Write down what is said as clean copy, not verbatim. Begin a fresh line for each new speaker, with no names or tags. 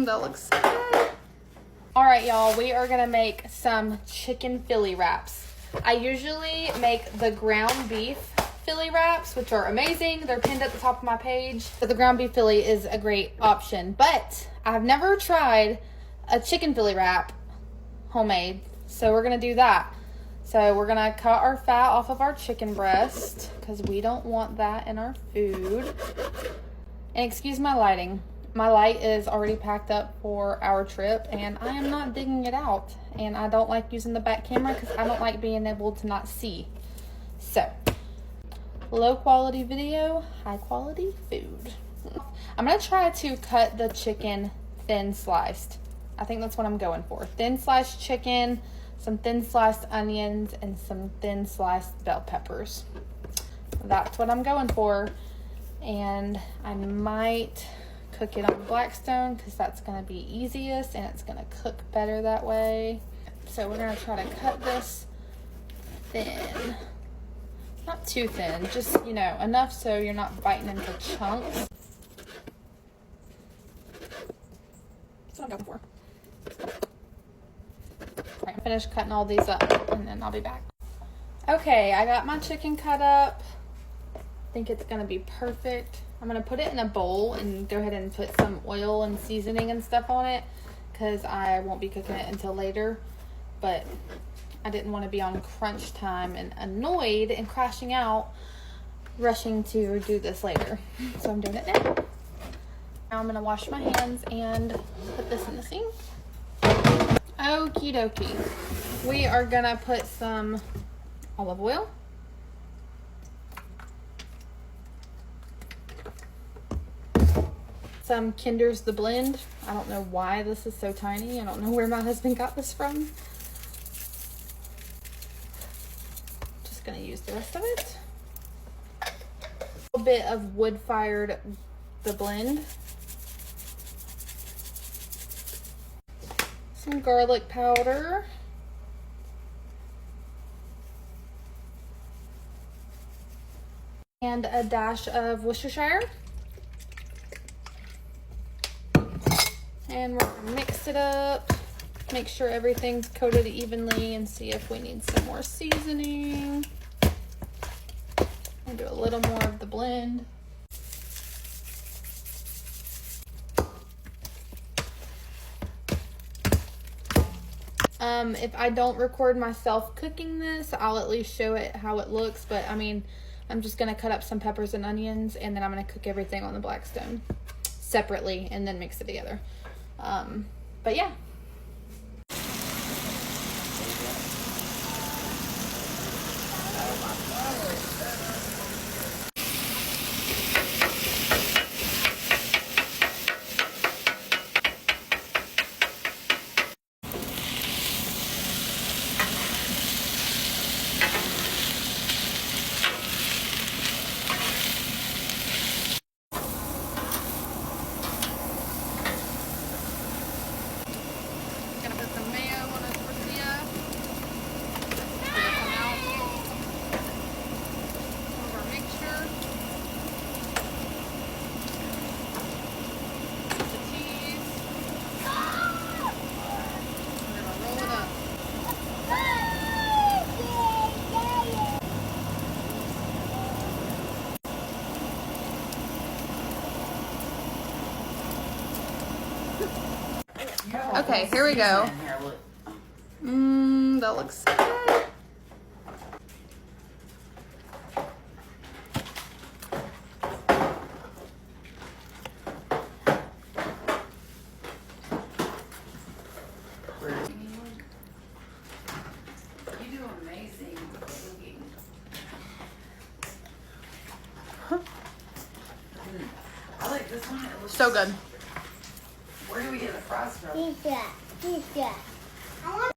That looks good. All right, y'all, we are gonna make some chicken Philly wraps. I usually make the ground beef Philly wraps, which are amazing. They're pinned at the top of my page. But the ground beef Philly is a great option. But I've never tried a chicken Philly wrap homemade, so we're gonna do that. So we're gonna cut our fat off of our chicken breast because we don't want that in our food. And excuse my lighting. My light is already packed up for our trip and I am not digging it out. And I don't like using the back camera because I don't like being able to not see. So, low quality video, high quality food. I'm gonna try to cut the chicken thin sliced. I think that's what I'm going for. Thin sliced chicken, some thin sliced onions, and some thin sliced bell peppers. That's what I'm going for. And I might cook it on Blackstone because that's going to be easiest and it's going to cook better that way. So we're going to try to cut this thin. Not too thin, just, you know, enough so you're not biting into chunks. That's what I'm going for. Alright, I'm finished cutting all these up and then I'll be back. Okay, I got my chicken cut up. I think it's going to be perfect. I'm going to put it in a bowl and go ahead and put some oil and seasoning and stuff on it because I won't be cooking it until later. But I didn't want to be on crunch time and annoyed and crashing out rushing to do this later. So I'm doing it now. Now I'm going to wash my hands and put this in the sink. Okie dokie. We are going to put some olive oil. Some Kinder's The Blend. I don't know why this is so tiny. I don't know where my husband got this from. Just gonna use the rest of it. A little bit of wood-fired The Blend. Some garlic powder. And a dash of Worcestershire. And we're gonna mix it up, make sure everything's coated evenly and see if we need some more seasoning. I'll do a little more of the blend. If I don't record myself cooking this, I'll at least show it how it looks, but I mean, I'm just gonna cut up some peppers and onions and then I'm gonna cook everything on the Blackstone separately and then mix it together. But yeah. Okay, here we go. That looks good.
You do amazing cooking. I like this one. It looks
So good.
Where do we get the fries from?
Pizza.